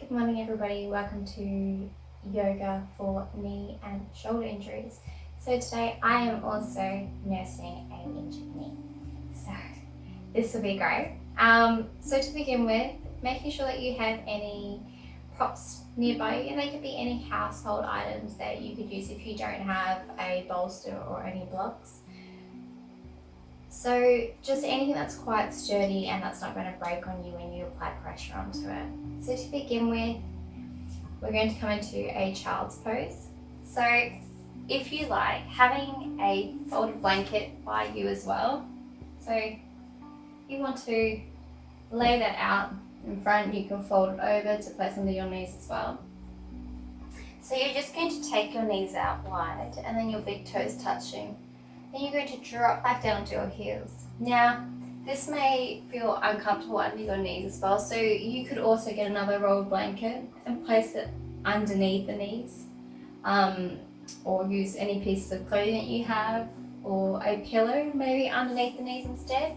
Good morning everybody, welcome to yoga for knee and shoulder injuries. So today I am also nursing an injured knee, so this will be great. So to begin with, making sure that you have any props nearby you, and they could be any household items that you could use if you don't have a bolster or any blocks. So just anything that's quite sturdy and that's not going to break on you when you apply pressure onto it. So to begin with, we're going to come into a child's pose. So if you like, having a folded blanket by you as well. So if you want to lay that out in front, you can fold it over to place under your knees as well. So you're just going to take your knees out wide and then your big toes touching. Then you're going to drop back down onto your heels. Now, this may feel uncomfortable under your knees as well, so you could also get another rolled blanket and place it underneath the knees, or use any pieces of clothing that you have, or a pillow maybe underneath the knees instead,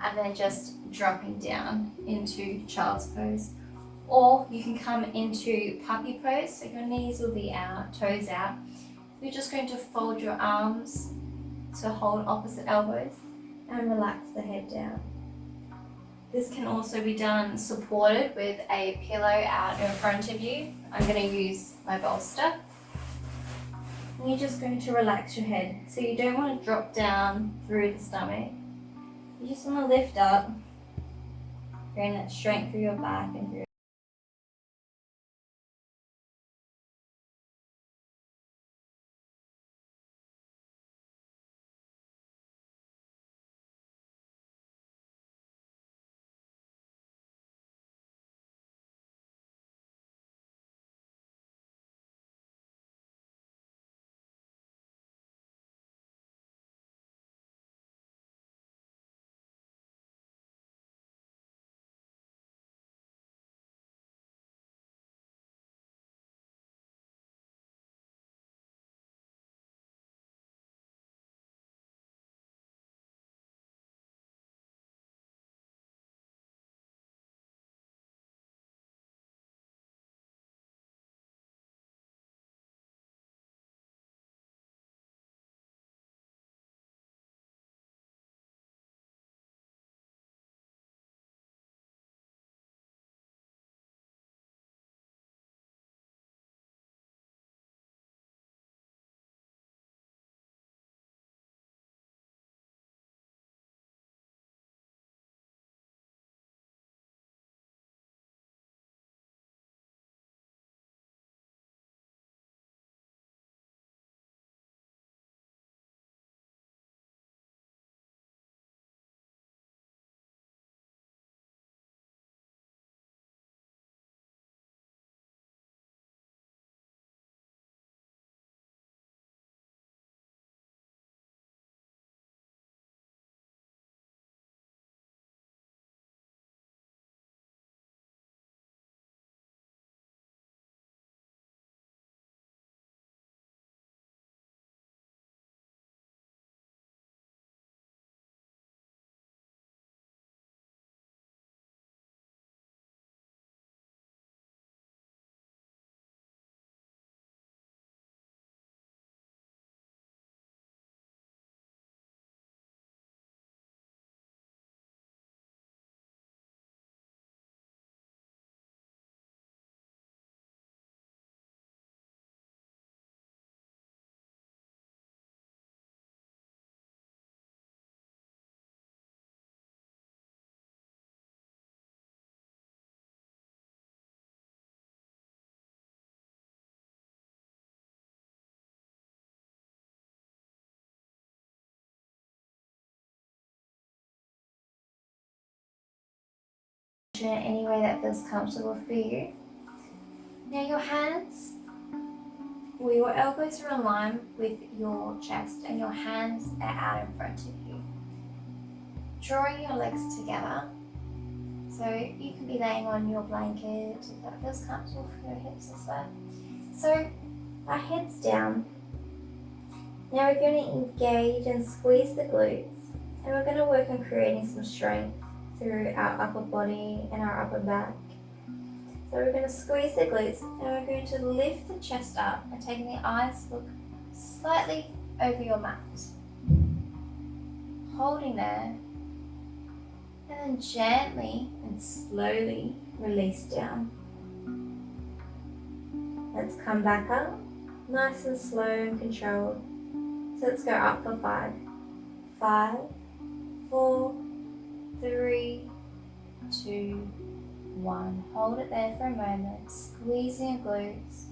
and then just dropping down into child's pose. Or you can come into puppy pose, so your knees will be out, toes out. You're just going to fold your arms to hold opposite elbows and relax the head down. This can also be done supported with a pillow out in front of you. I'm going to use my bolster. And you're just going to relax your head. So you don't want to drop down through the stomach. You just want to lift up, bring that strength through your back and through. In any way that feels comfortable for you. Now your hands, or your elbows are aligned with your chest and your hands are out in front of you. Drawing your legs together, so you can be laying on your blanket if that feels comfortable for your hips as well. So our heads down. Now we're going to engage and squeeze the glutes, and we're going to work on creating some strength through our upper body and our upper back. So we're going to squeeze the glutes and we're going to lift the chest up and taking the eyes look slightly over your mat. Holding there, and then gently and slowly release down. Let's come back up, nice and slow and controlled. So let's go up for 5. 5, 4, 3, 2, 1. Hold it there for a moment, squeezing your glutes,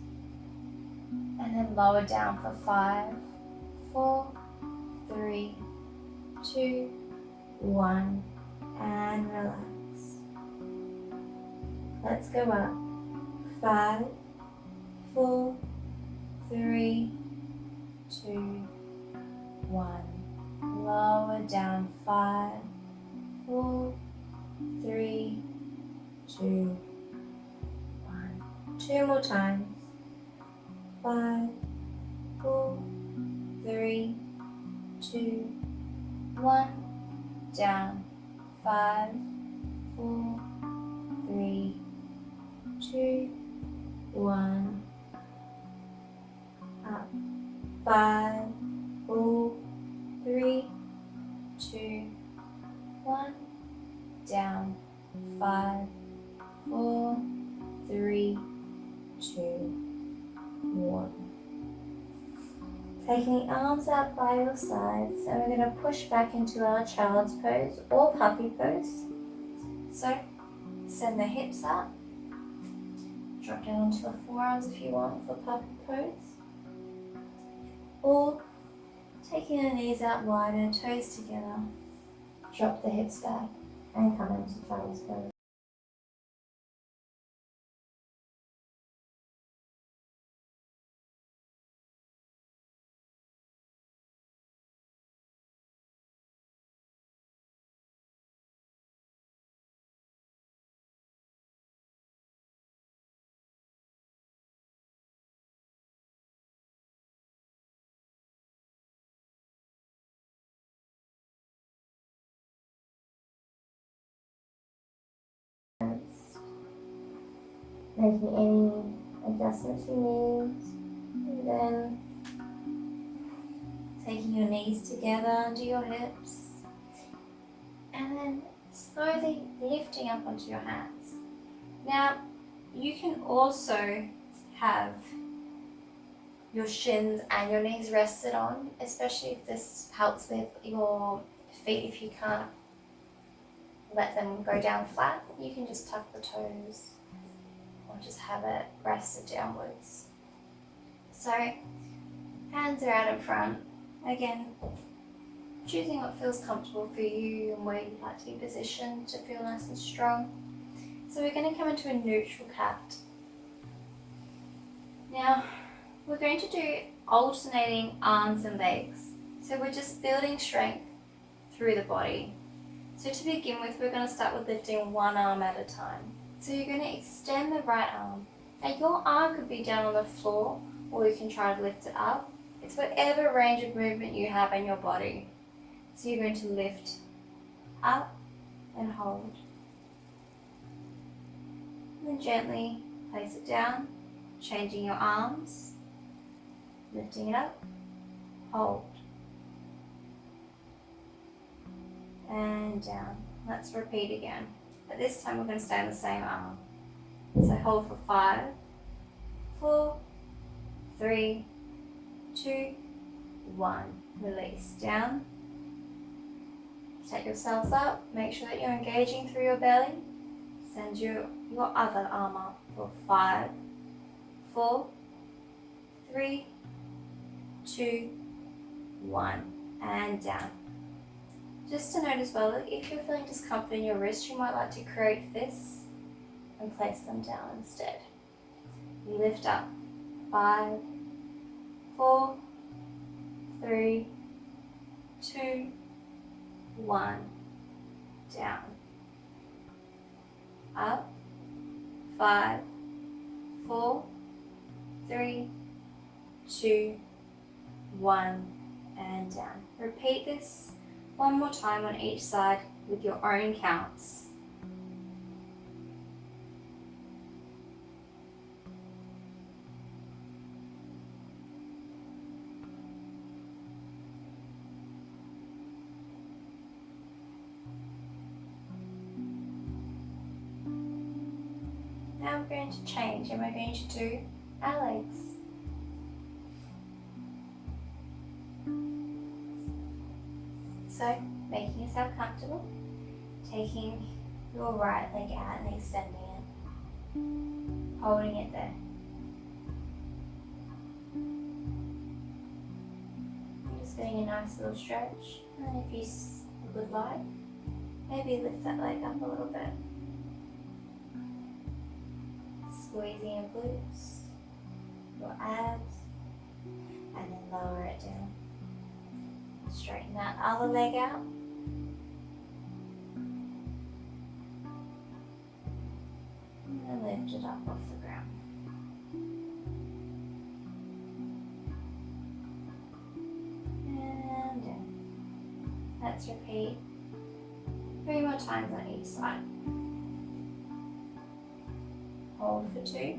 and then lower down for 5, 4, 3, 2, 1, and relax. Let's go up. 5, 4, 3, 2, 1. Lower down. 5, 4, 3, 2, 1. 2 more times. 5, 4, 3, 2, 1. Down. 5, 4, 3, 2, 1. Up. 5, 4, 3, 2, 1. Down. 5, 4, 3, 2, 1. Taking the arms out by your sides, and we're going to push back into our child's pose or puppy pose. So send the hips up, drop down onto the forearms if you want for puppy pose, or taking the knees out wider, toes together, drop the hips back and come into child's pose. Making any adjustments you need, and then taking your knees together under your hips, and then slowly lifting up onto your hands. Now, you can also have your shins and your knees rested on, especially if this helps with your feet. If you can't let them go down flat, you can just tuck the toes or just have it rested downwards. So hands are out in front. Again, choosing what feels comfortable for you and where you'd like to be positioned to feel nice and strong. So we're going to come into a neutral cat. Now, we're going to do alternating arms and legs. So we're just building strength through the body. So to begin with, we're going to start with lifting one arm at a time. So you're going to extend the right arm. Now your arm could be down on the floor, or you can try to lift it up. It's whatever range of movement you have in your body. So you're going to lift up and hold. And then gently place it down, changing your arms, lifting it up, hold, and down. Let's repeat again. But this time we're going to stay on the same arm. So hold for 5, 4, 3, 2, 1. Release down. Take yourselves up. Make sure that you're engaging through your belly. Send your other arm up for 5, 4, 3, 2, 1. And down. Just to note as well, if you're feeling discomfort in your wrists, you might like to create fists and place them down instead. You lift up. 5, 4, 3, 2, 1. Down. Up. 5, 4, 3, 2, 1. And down. Repeat this one more time on each side with your own counts. Now we're going to change and we're going to do our legs. So, making yourself comfortable, taking your right leg out and extending it, holding it there. Just getting a nice little stretch, and if you would like, maybe lift that leg up a little bit. Squeezing your glutes, your abs, and then lower it down. Straighten that other leg out. And then lift it up off the ground. And down. Let's repeat 3 more times on each side. Hold for 2.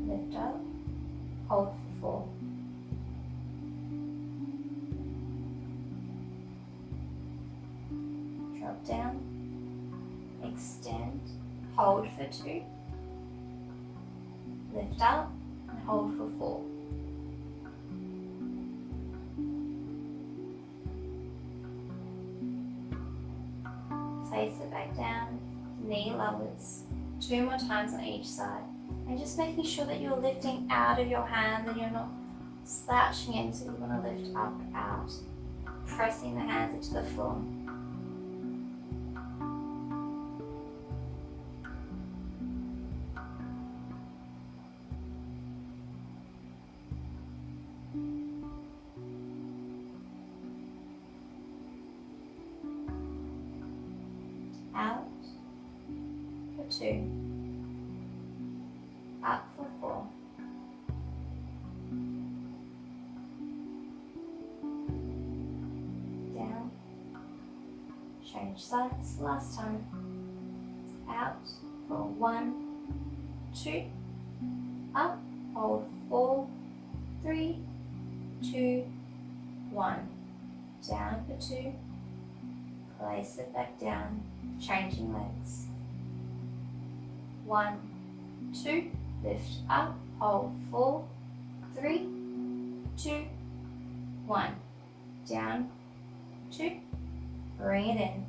Lift up. Hold for 4. Drop down, extend, hold for 2, lift up and hold for 4. Place it back down, knee lowers, 2 more times on each side. And just making sure that you're lifting out of your hands and you're not slouching in, so you want to lift up, out, pressing the hands into the floor. Out for 2, up for 4, down, change sides, last time, out for 1, 2, up, hold 4, 3, 2, 1, down for 2, place it back down, changing legs. 1, 2, lift up, hold 4, 3, 2, 1, down, 2, bring it in.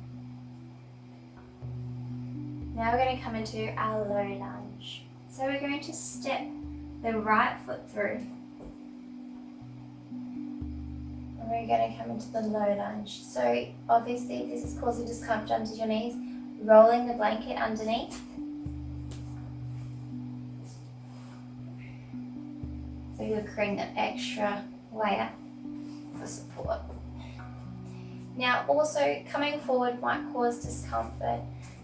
Now we're going to come into our low lunge. So we're going to step the right foot through. And we're going to come into the low lunge. So obviously if this is causing discomfort under your knees, rolling the blanket underneath. So you're creating that extra layer for support. Now also coming forward might cause discomfort.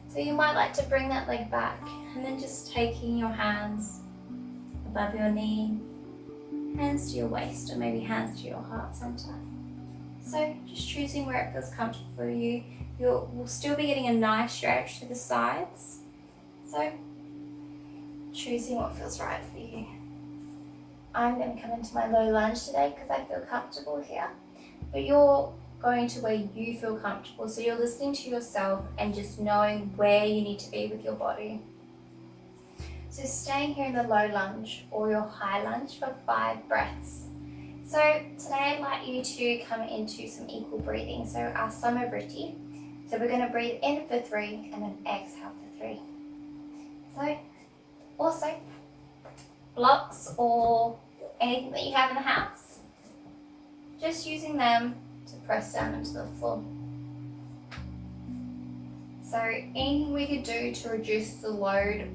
So you might like to bring that leg back and then just taking your hands above your knee, hands to your waist, or maybe hands to your heart center. So just choosing where it feels comfortable for you. We'll still be getting a nice stretch to the sides. So choosing what feels right for you. I'm going to come into my low lunge today because I feel comfortable here. But you're going to where you feel comfortable. So you're listening to yourself and just knowing where you need to be with your body. So staying here in the low lunge or your high lunge for 5 breaths. So today I'd like you to come into some equal breathing. So our Samavriti. So we're going to breathe in for 3 and then exhale for 3. So also blocks or anything that you have in the house, just using them to press down into the floor. So anything we could do to reduce the load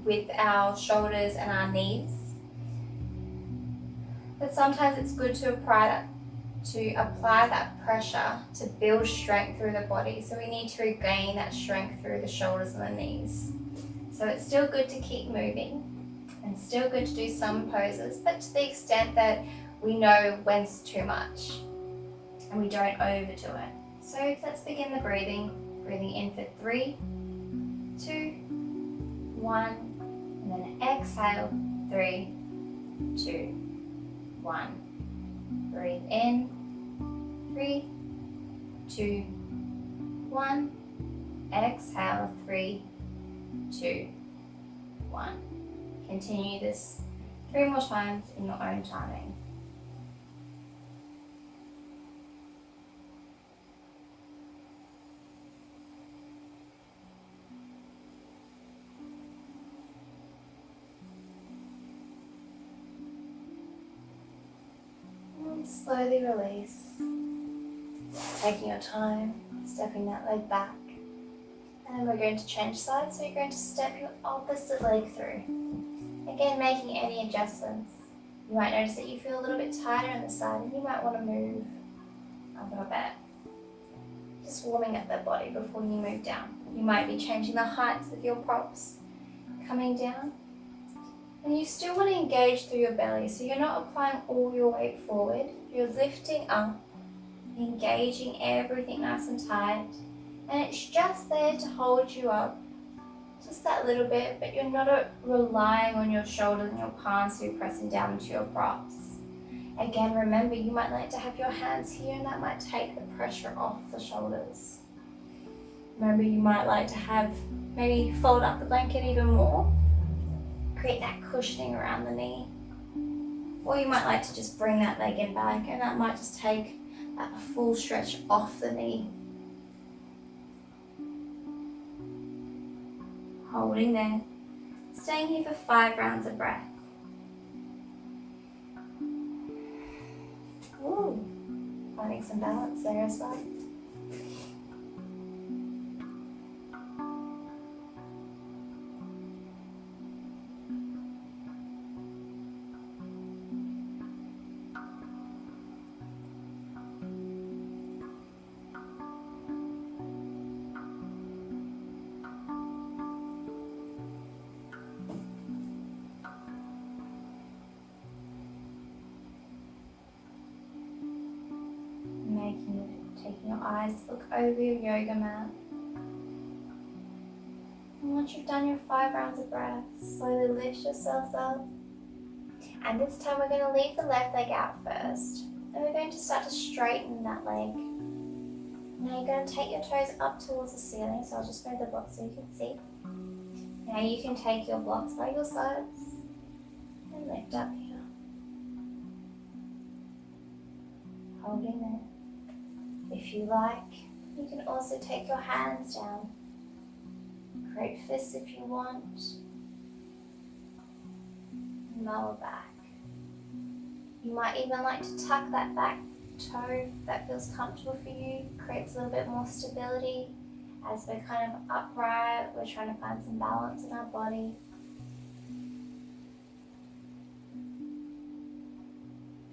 with our shoulders and our knees. But sometimes it's good to apply that pressure to build strength through the body. So we need to regain that strength through the shoulders and the knees. So it's still good to keep moving and still good to do some poses, but to the extent that we know when's too much and we don't overdo it. So let's begin the breathing. Breathing in for 3, 2, 1, and then exhale, 3, 2, 1. Breathe in, 3, 2, 1. Exhale, 3, 2, 1. Continue this 3 more times in your own timing. And slowly release. Taking your time, stepping that leg back. And then we're going to change sides, so you're going to step your opposite leg through. Again, making any adjustments. You might notice that you feel a little bit tighter on the side and you might want to move a little bit. Just warming up that body before you move down. You might be changing the heights of your props, coming down. And you still want to engage through your belly, so you're not applying all your weight forward. You're lifting up, engaging everything nice and tight. And it's just there to hold you up, just that little bit, but you're not relying on your shoulders and your palms to be pressing down into your props. Again, remember, you might like to have your hands here and that might take the pressure off the shoulders. Remember, you might like to have, maybe fold up the blanket even more, create that cushioning around the knee. Or you might like to just bring that leg in back, and that might just take that full stretch off the knee. Holding there, staying here for 5 rounds of breath. Ooh, finding some balance there as well. Taking your eyes to look over your yoga mat. And once you've done your 5 rounds of breath, slowly lift yourselves up. And this time we're going to leave the left leg out first. And we're going to start to straighten that leg. Now you're going to take your toes up towards the ceiling, so I'll just move the blocks so you can see. Now you can take your blocks by your sides and lift up here. Holding there. If you like, you can also take your hands down. Create fists if you want. And lower back. You might even like to tuck that back toe if that feels comfortable for you. Creates a little bit more stability. As we're kind of upright, we're trying to find some balance in our body.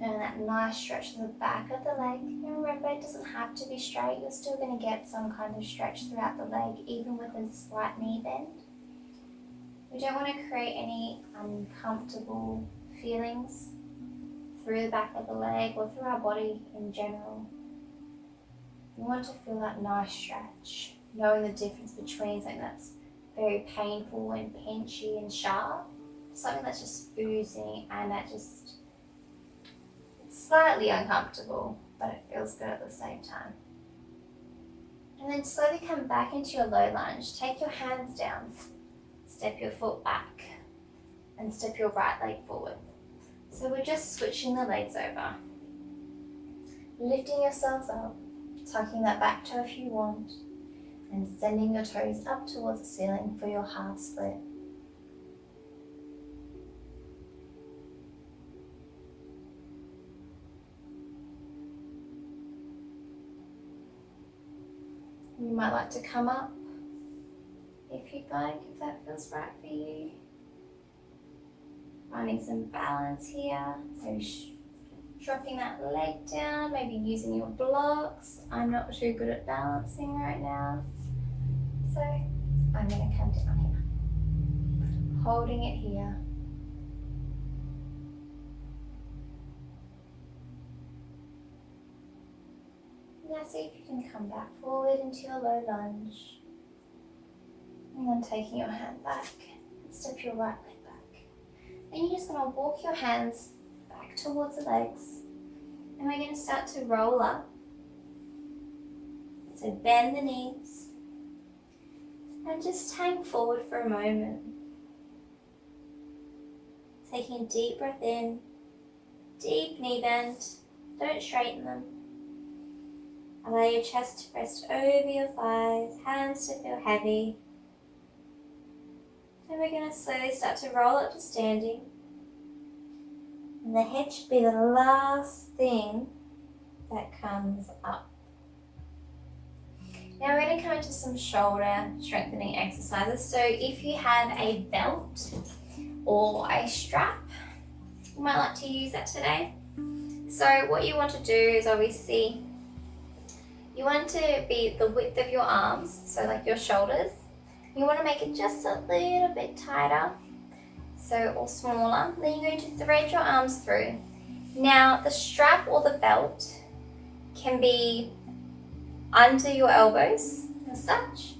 And that nice stretch to the back of the leg. And remember, it doesn't have to be straight. You're still going to get some kind of stretch throughout the leg, even with a slight knee bend. We don't want to create any uncomfortable feelings through the back of the leg or through our body in general. You want to feel that nice stretch, knowing the difference between something that's very painful and pinchy and sharp, something that's just oozing and that just slightly uncomfortable, but it feels good at the same time. And then slowly come back into your low lunge. Take your hands down, step your foot back, and step your right leg forward. So we're just switching the legs over. Lifting yourselves up, tucking that back toe if you want, and sending your toes up towards the ceiling for your half split. You might like to come up if you'd like, if that feels right for you. Finding some balance here. Maybe dropping that leg down, maybe using your blocks. I'm not too good at balancing right now. So I'm going to come down here. Holding it here. Now see if you can come back forward into your low lunge. And then taking your hand back and step your right leg back. And you're just going to walk your hands back towards the legs. And we're going to start to roll up. So bend the knees. And just hang forward for a moment. Taking a deep breath in, deep knee bend, don't straighten them. Allow your chest to rest over your thighs, hands to feel heavy. And we're going to slowly start to roll up to standing. And the head should be the last thing that comes up. Now we're going to come into some shoulder strengthening exercises. So if you have a belt or a strap, you might like to use that today. So what you want to do is obviously, you want to be the width of your arms, so like your shoulders. You want to make it just a little bit tighter, so or smaller. Then you're going to thread your arms through. Now the strap or the belt can be under your elbows as such,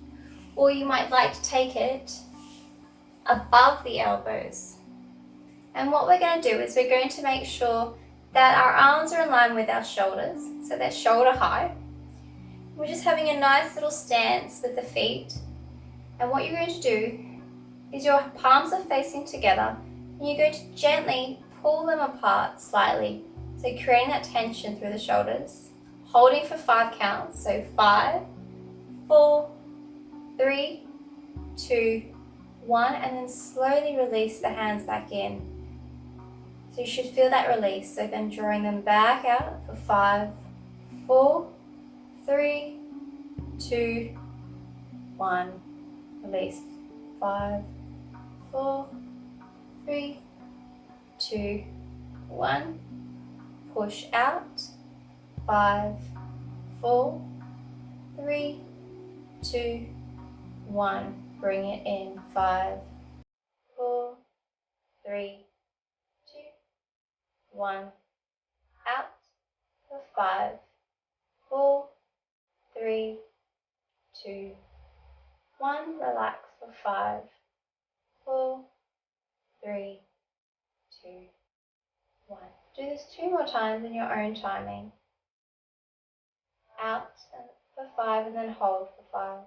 or you might like to take it above the elbows. And what we're going to do is we're going to make sure that our arms are in line with our shoulders, so they're shoulder high. We're just having a nice little stance with the feet. And what you're going to do is your palms are facing together and you're going to gently pull them apart slightly. So creating that tension through the shoulders, holding for 5 counts. So 5, 4, 3, 2, 1, and then slowly release the hands back in. So you should feel that release. So then drawing them back out for 5, 4, 3, 2, 1. Release. 5, 4, 3, 2, 1. Push out. 5, 4, 3, 2, 1. Bring it in. 5, 4, 3, 2, 1. Out for 5, 4, 3, 2, 1. Relax for 5, 4, 3, 2, 1. Do this 2 more times in your own timing. Out for 5 and then hold for 5.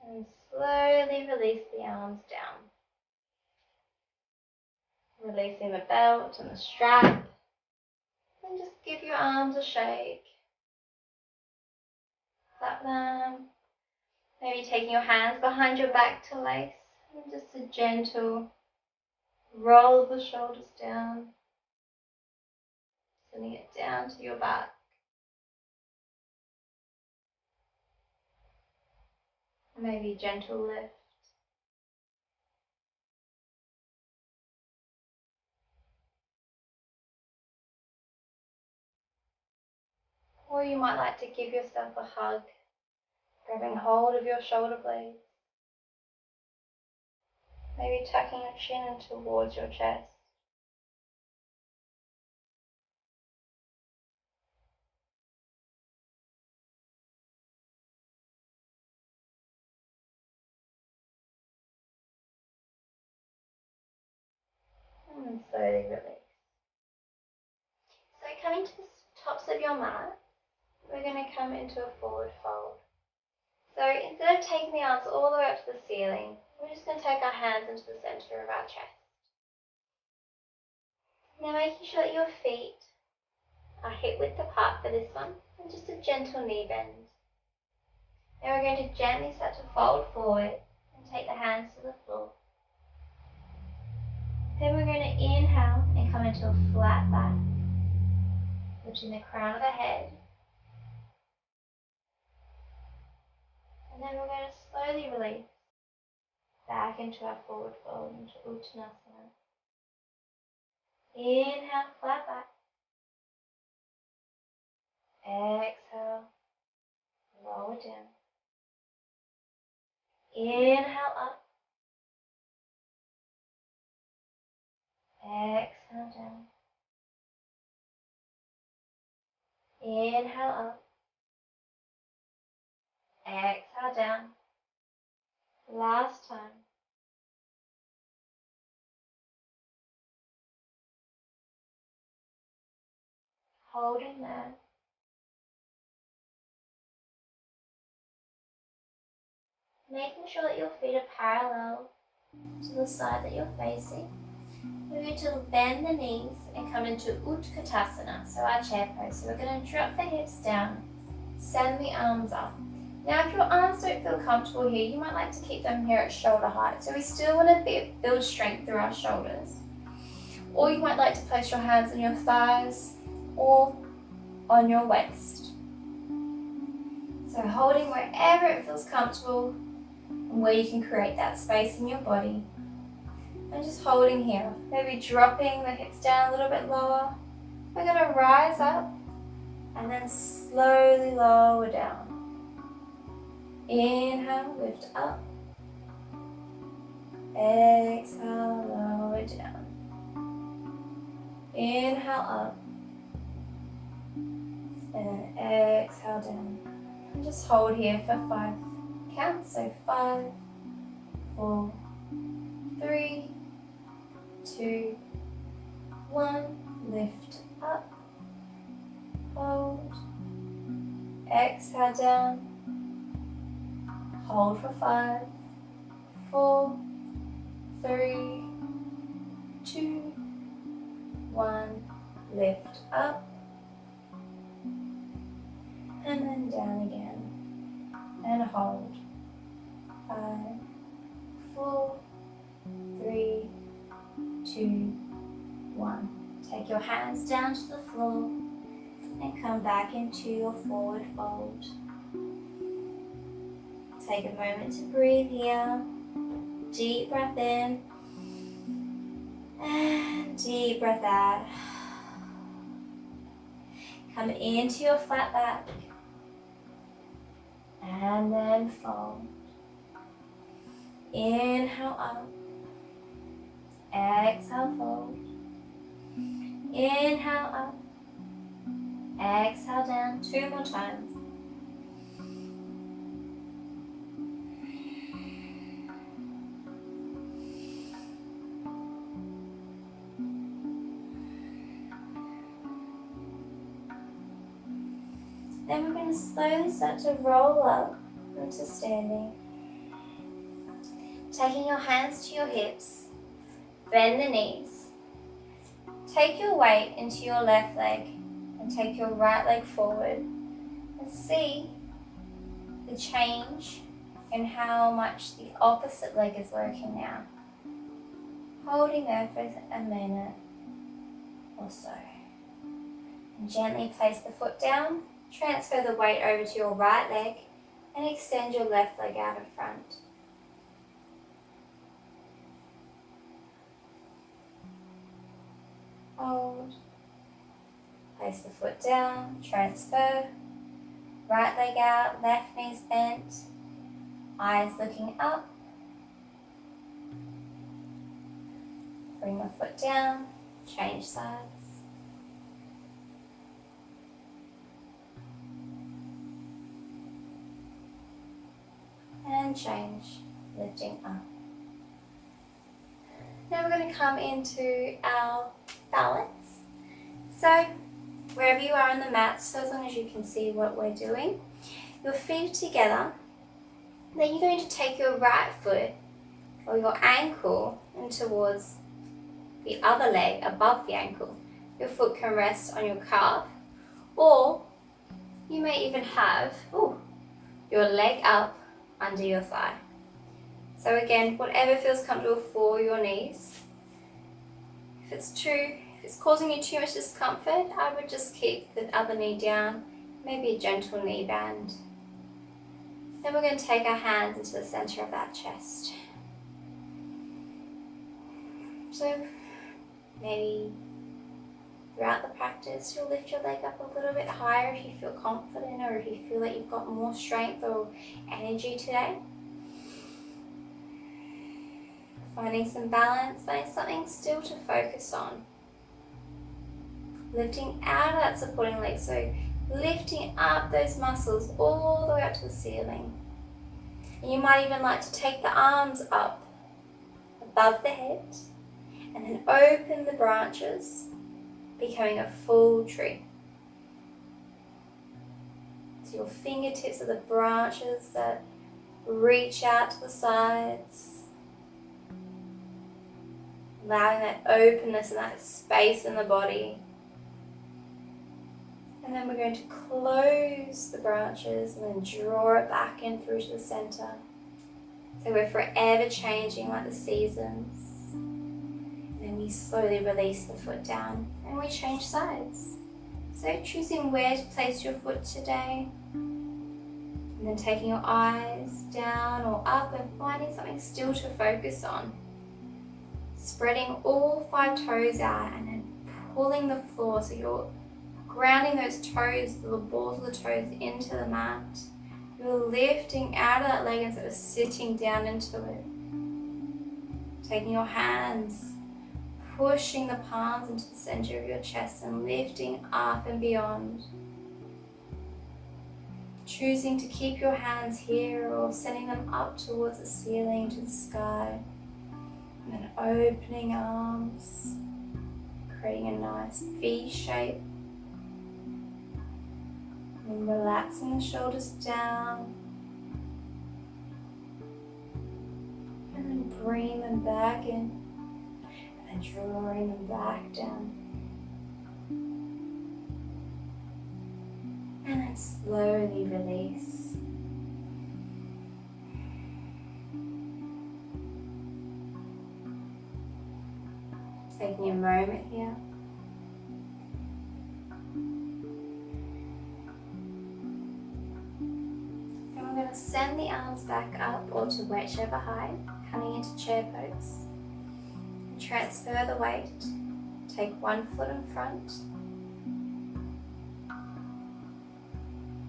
And slowly release the arms down. Releasing the belt and the strap. And just give your arms a shake. Clap them. Maybe taking your hands behind your back to lace. And just a gentle roll of the shoulders down. Sending it down to your back. Maybe a gentle lift. Or you might like to give yourself a hug, grabbing hold of your shoulder blades. Maybe tucking your chin towards your chest. And slowly release. So coming to the tops of your mat, we're going to come into a forward fold. So instead of taking the arms all the way up to the ceiling, we're just going to take our hands into the center of our chest. Now making sure that your feet are hip width apart for this one, and just a gentle knee bend. Now we're going to gently start to fold forward and take the hands to the floor. Then we're going to inhale and come into a flat back, lifting the crown of the head. And then we're going to slowly release back into our forward fold, into Uttanasana. Inhale, flat back. Exhale, lower down. Inhale up. Exhale down. Inhale up. Exhale down. Last time. Holding there. Making sure that your feet are parallel to the side that you're facing. We're going to bend the knees and come into Utkatasana, so our chair pose. So we're going to drop the hips down, send the arms up. Now if your arms don't feel comfortable here, you might like to keep them here at shoulder height. So we still want to build strength through our shoulders. Or you might like to place your hands on your thighs or on your waist. So holding wherever it feels comfortable and where you can create that space in your body. And just holding here, maybe dropping the hips down a little bit lower. We're going to rise up and then slowly lower down. Inhale, lift up. Exhale, lower down. Inhale up. And then exhale down. And just hold here for 5 counts. So 5, 4, 3, 2, 1. Lift up. Hold. Exhale down. Hold for 5, 4, 3, 2, 1. Lift up. And then down again. And hold. 5, 4, 3, 2, 1. Take your hands down to the floor and come back into your forward fold. Take a moment to breathe here. Deep breath in and deep breath out. Come into your flat back and then fold. Inhale up. Exhale, fold. Inhale up. Exhale down. 2 more times. Then we're going to slowly start to roll up into standing. Taking your hands to your hips, bend the knees. Take your weight into your left leg and take your right leg forward and see the change in how much the opposite leg is working now. Holding there for a minute or so. And gently place the foot down, transfer the weight over to your right leg and extend your left leg out in front. Hold. Place the foot down, transfer. Right leg out, left knee's bent. Eyes looking up. Bring the foot down, change sides. And change, lifting up. Now we're going to come into our balance. So wherever you are on the mat, so as long as you can see what we're doing, your feet are together. Then you're going to take your right foot or your ankle in towards the other leg above the ankle. Your foot can rest on your calf, or you may even have your leg up under your thigh. So again, whatever feels comfortable for your knees. If it's causing you too much discomfort, I would just keep the other knee down, maybe a gentle knee bend. Then we're going to take our hands into the center of that chest. So maybe throughout the practice, you'll lift your leg up a little bit higher if you feel confident or if you feel like you've got more strength or energy today. Finding some balance, finding something still to focus on. Lifting out of that supporting leg, so lifting up those muscles all the way up to the ceiling. And you might even like to take the arms up above the head and then open the branches, becoming a full tree. So your fingertips are the branches that reach out to the sides, allowing that openness and that space in the body. And then we're going to close the branches and then draw it back in through to the center. So we're forever changing like the seasons. And then we slowly release the foot down and we change sides. So choosing where to place your foot today. And then taking your eyes down or up and finding something still to focus on. Spreading all 5 toes out and then pulling the floor so you're grounding those toes, the balls of the toes into the mat. You're lifting out of that leg instead of sitting down into it. Taking your hands, pushing the palms into the center of your chest and lifting up and beyond. Choosing to keep your hands here or sending them up towards the ceiling, to the sky. And then opening arms, creating a nice V shape. And relaxing the shoulders down. And then bringing them back in. And then drawing them back down. And then slowly release. Taking a moment here. And we're going to send the arms back up or to whichever height, coming into chair pose. And transfer the weight. Take one foot in front.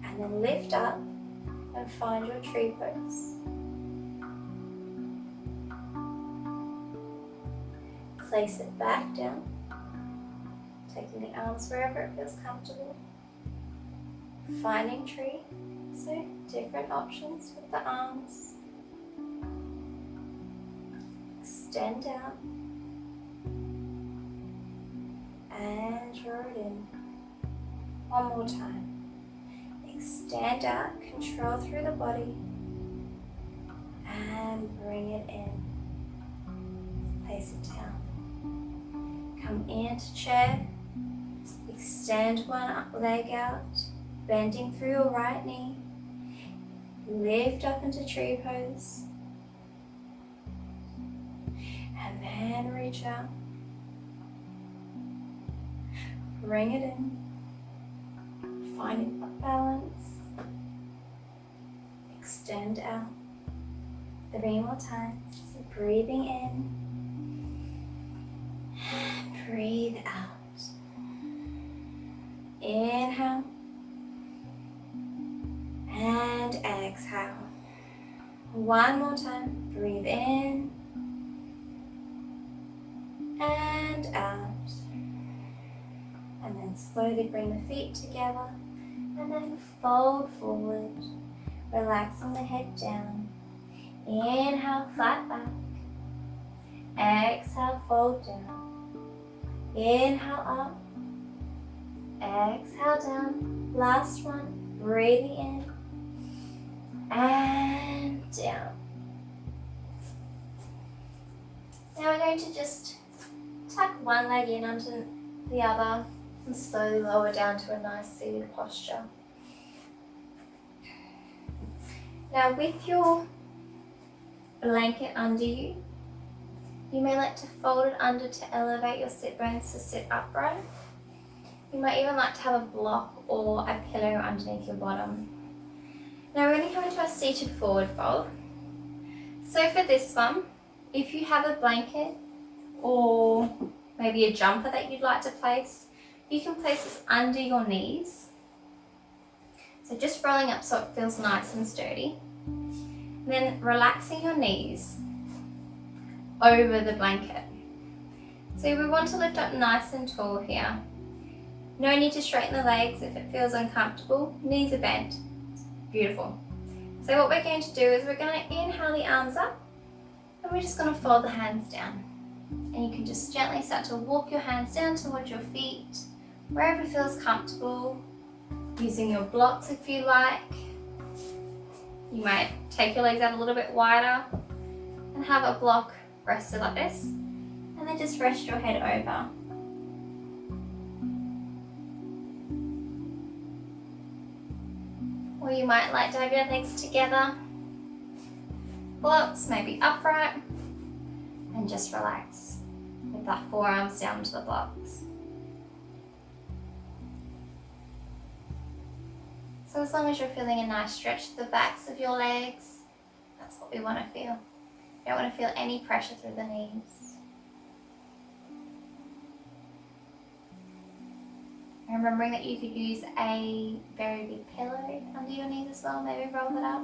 And then lift up and find your tree pose. Place it back down, taking the arms wherever it feels comfortable. Finding tree, so different options with the arms. Extend out and draw it in. One more time. Extend out, control through the body, and bring it in. Place it down. Come into chair, extend one leg out, bending through your right knee. Lift up into tree pose. And then reach out. Bring it in. Finding balance. Extend out. 3 more times. Breathing in. Breathe out. Inhale. And exhale. One more time. Breathe in. And out. And then slowly bring the feet together. And then fold forward. Relaxing the head down. Inhale, flat back. Exhale, fold down. Inhale up, exhale down, last one, breathing in, and down. Now we're going to just tuck one leg in onto the other and slowly lower down to a nice seated posture. Now with your blanket under you, you may like to fold it under to elevate your sit bones to sit upright. You might even like to have a block or a pillow underneath your bottom. Now we're going to come into our seated forward fold. So for this one, if you have a blanket or maybe a jumper that you'd like to place, you can place this under your knees. So just rolling up so it feels nice and sturdy. And then relaxing your knees over the blanket. So we want to lift up nice and tall here. No need to straighten the legs if it feels uncomfortable. Knees are bent. Beautiful. So what we're going to do is we're going to inhale the arms up and we're just going to fold the hands down. And you can just gently start to walk your hands down towards your feet, wherever feels comfortable. using your blocks if you like. You might take your legs out a little bit wider and have a block rested like this, and then just rest your head over. Or you might like to have your legs together, blocks maybe upright, and just relax with the forearms down to the blocks. So as long as you're feeling a nice stretch to the backs of your legs, that's what we want to feel. You don't want to feel any pressure through the knees. And remembering that you could use a very big pillow under your knees as well, maybe roll it up.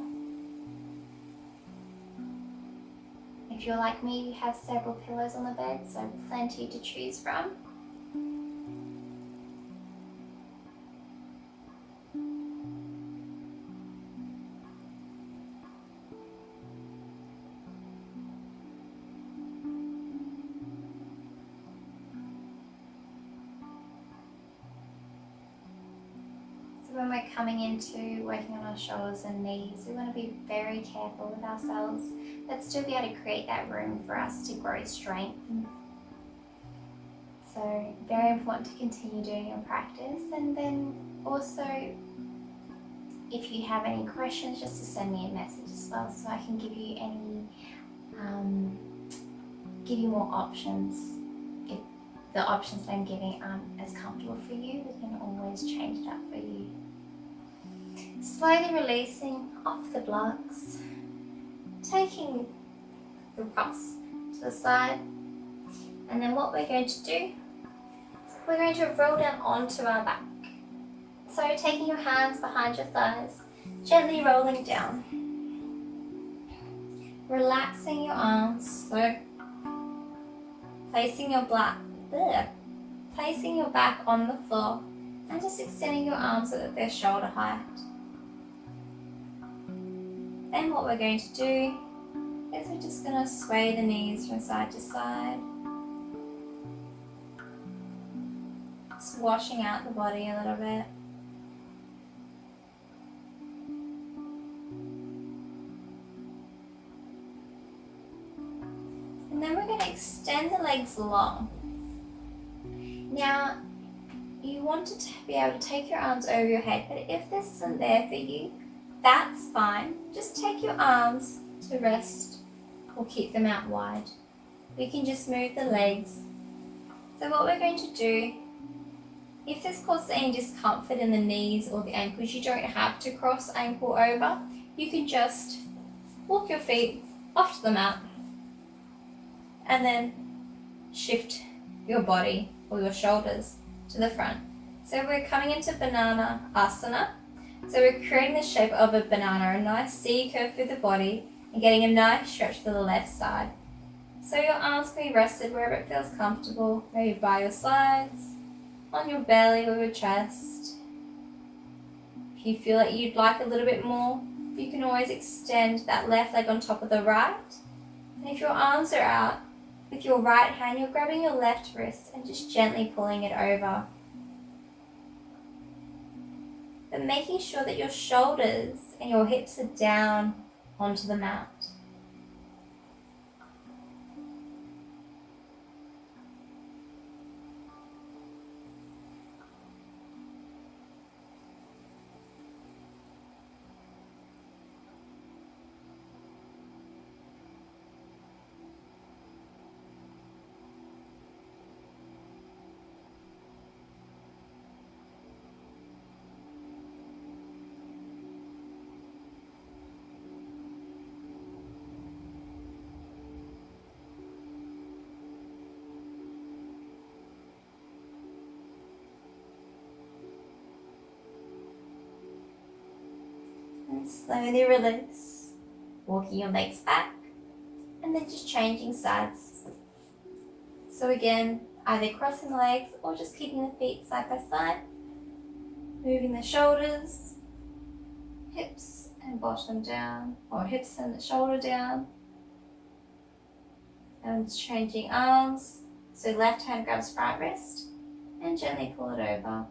If you're like me, you have several pillows on the bed, so plenty to choose from. When we're coming into working on our shoulders and knees, we want to be very careful with ourselves, but still be able to create that room for us to grow strength. So very important to continue doing your practice, and then also if you have any questions, just to send me a message as well, so I can give you give you more options. If the options that I'm giving aren't as comfortable for you, we can always change it up for you. Slowly releasing off the blocks, taking the props to the side, and then what we're going to do is we're going to roll down onto our back. So taking your hands behind your thighs, gently rolling down, relaxing your arms, so placing your back on the floor and just extending your arms so that they're shoulder height. Then what we're going to do is we're just going to sway the knees from side to side. Just washing out the body a little bit. And then we're going to extend the legs long. Now, you want to be able to take your arms over your head, but if this isn't there for you, that's fine. Just take your arms to rest or keep them out wide. We can just move the legs. So what we're going to do, if this causes any discomfort in the knees or the ankles, you don't have to cross ankle over. You can just walk your feet off to the mat and then shift your body or your shoulders to the front. So we're coming into banana asana. So we're creating the shape of a banana, a nice C curve through the body, and getting a nice stretch to the left side. So your arms can be rested wherever it feels comfortable, maybe by your sides, on your belly or your chest. If you feel like you'd like a little bit more, you can always extend that left leg on top of the right. And if your arms are out, with your right hand, you're grabbing your left wrist and just gently pulling it over. But making sure that your shoulders and your hips are down onto the mat. And slowly release, walking your legs back, and then just changing sides. So again, either crossing the legs or just keeping the feet side by side, moving the shoulders, hips and bottom down, or hips and the shoulder down, and changing arms. So left hand grabs right wrist and gently pull it over.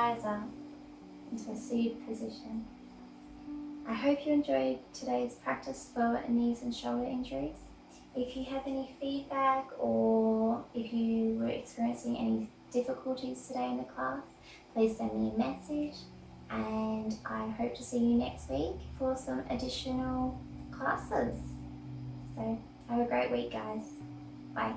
Rise up into a seated position. I hope you enjoyed today's practice for knees and shoulder injuries. If you have any feedback or if you were experiencing any difficulties today in the class, please send me a message, and I hope to see you next week for some additional classes. So have a great week, guys. Bye.